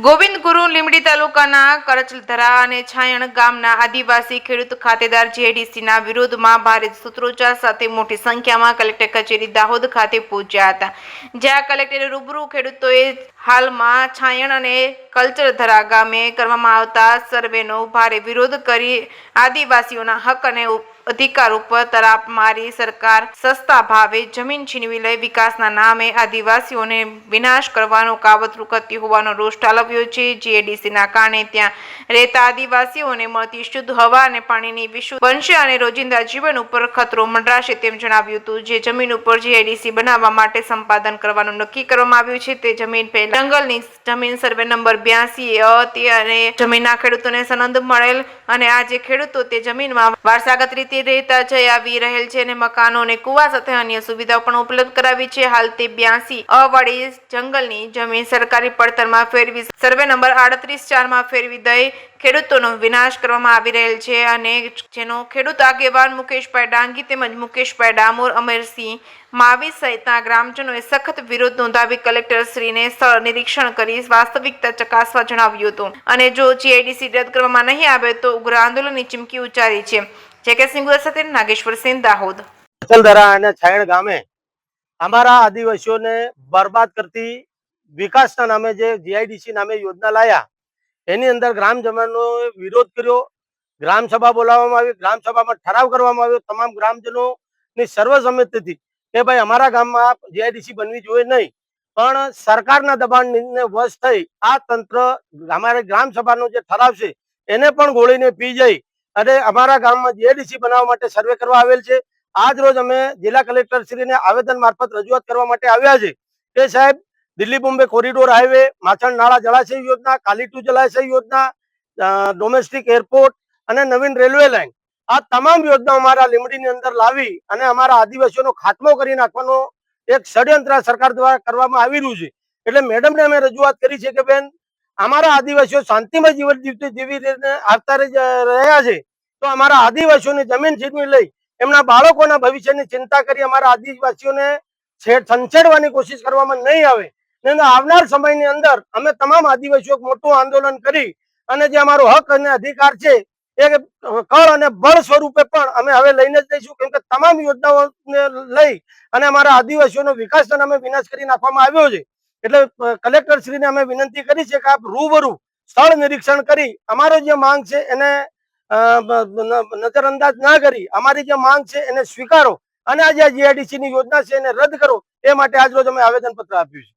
ગોવિંદ ગુરુ લીંબડી તાલુકાના કરચલધરા અને છાયણ ગામના આદિવાસી ખેડૂત ખાતેદાર જીઆઈડીસીના વિરોધમાં ભારે સૂત્રોચ્ચાર સાથે મોટી સંખ્યામાં કલેક્ટર કચેરી દાહોદ ખાતે પહોંચ્યા હતા, જ્યાં કલેક્ટરે રૂબરૂ ખેડૂતોએ હાલમાં છાયણ અને કલચરધરા ગામે કરવામાં આવતા સર્વેનો ભારે વિરોધ કરી આદિવાસીઓના હક અને અધિકાર ઉપર તરાપ મારી સરકાર સસ્તા ભાવે જમીન છીનવી લઈ વિકાસના નામે આદિવાસીઓને વિનાશ કરવાનો કાવતરું કરતી હોવાનો રોષ ઠાલવ્યો છે। જીઆઈડીસીના કારણે ત્યાં રહેતા આદિવાસીઓને મળતી શુદ્ધ હવા અને પાણીની વિશુદ્ધ બનશે અને રોજિંદા જીવન ઉપર ખતરો મંડરાશે તેમ જણાવ્યું હતું। જે જમીન ઉપર જીઆઈડીસી બનાવવા માટે સંપાદન કરવાનું નક્કી કરવામાં આવ્યું છે તે જમીન પહેલા જંગલની જમીન સર્વે નંબર 82 અને જમીનના ખેડૂતોને સનદ મળેલ અને આજે ખેડૂતો તે જમીનમાં વારસાગત રીતે રહેતા જઈ આવી રહેલ છે અને મકાનો અને કુવા સાથે અન્ય સુવિધાઓ પણ ઉપલબ્ધ કરાવી છે। હાલ તે 82 વાળી જંગલની જમીન સરકારી પડતરમાં ફેરવી સર્વે નંબર 38-4 ફેરવી દઈ ખેડૂતોનો વિનાશ કરવામાં આવી રહેલ છે અને જેનો ખેડૂત આગેવાન મુકેશભાઈ ડાંગી તેમજ મુકેશભાઈ ડામોર, અમરસિંહ માવી સહિતના ગ્રામજનોએ સખત વિરોધ નોંધાવી કલેક્ટર શ્રીને સ્થળ નિરીક્ષણ કરી વાસ્તવિકતા ચકાસવા જણાવ્યું હતું અને જો જીઆઈડીસી રદ કરવામાં નહીં આવે તો ઉગ્ર આંદોલનની ચીમકી ઉચ્ચારી છે। જેકે સિંગુર સાથે નાગેશ્વર સેન, દાહોદ। કરચલધરા અને છાયણ ગામે અમારા આદિવાસીઓને બરબાદ કરતી વિકાસના નામે જે જીઆઈડીસી નામે યોજના લાયા એની અંદર ગ્રામજનોનો વિરોધ કર્યો। ગ્રામસભા બોલાવવામાં આવી, ગ્રામસભામાં ઠરાવ કરવામાં આવ્યો તમામ ગ્રામજનોની સર્વસંમતિથી કે ભાઈ અમારા ગામમાં જીઆઈડીસી બનવી જોઈએ નહીં, પણ સરકારના દબાણને વશ થઈ આ તંત્ર અમારે ગ્રામસભાનો જે ઠરાવ છે એને પણ ગોળીને પી જઈ અને અમારા ગામમાં જીઆઈડીસી બનાવવા માટે સર્વે કરવા આવેલ છે। આજ રોજ અમે જિલ્લા કલેક્ટર શ્રીને આવેદન મારફત રજૂઆત કરવા માટે આવ્યા છે કે સાહેબ, દિલ્હી બોમ્બે કોરિડોર હાઈવે, માછણ નાળા જળાશય યોજના, કાલીટુ જળાશય યોજના, ડોમેસ્ટિક એરપોર્ટ અને નવીન રેલવે લાઈન, આ તમામ યોજનાઓ અમારા લીંબડીની અંદર લાવી અને અમારા આદિવાસીઓનો ખાત્મો કરી નાખવાનો એક ષડયંત્ર સરકાર દ્વારા કરવામાં આવી રહ્યું છે। એટલે મેડમને અમે રજૂઆત કરી છે કે બેન, અમારા આદિવાસીઓ શાંતિમય જીવન જીવી આવતા રહ્યા છે તો અમારા આદિવાસીઓની જમીન છીનવી લઈ એમના બાળકોના ભવિષ્યની ચિંતા કરી અમારા આદિવાસીઓને સંછેડવાની કોશિશ કરવામાં નહીં આવે। આવનાર સમયની અંદર અમે તમામ આદિવાસીઓ મોટું આંદોલન કરી અને જે અમારો હક અને અધિકાર છે એ કળ અને બળ સ્વરૂપે પણ અમે હવે લઈને જ જઈશું, કેમ કે તમામ યોજનાઓને લઈ અને અમારા આદિવાસીઓનો વિકાસના નામે વિનાશ કરી નાખવામાં આવ્યો છે। એટલે કલેક્ટર શ્રીને અમે વિનંતી કરી છે કે આપ રૂબરૂ સ્થળ નિરીક્ષણ કરી અમારો જે માંગ છે એને નજરઅંદાજ ના કરી અમારી જે માંગ છે એને સ્વીકારો અને આ જે જીઆઈડીસી ની યોજના છે એને રદ કરો, એ માટે આજ રોજ અમે આવેદન પત્ર આપ્યું છે।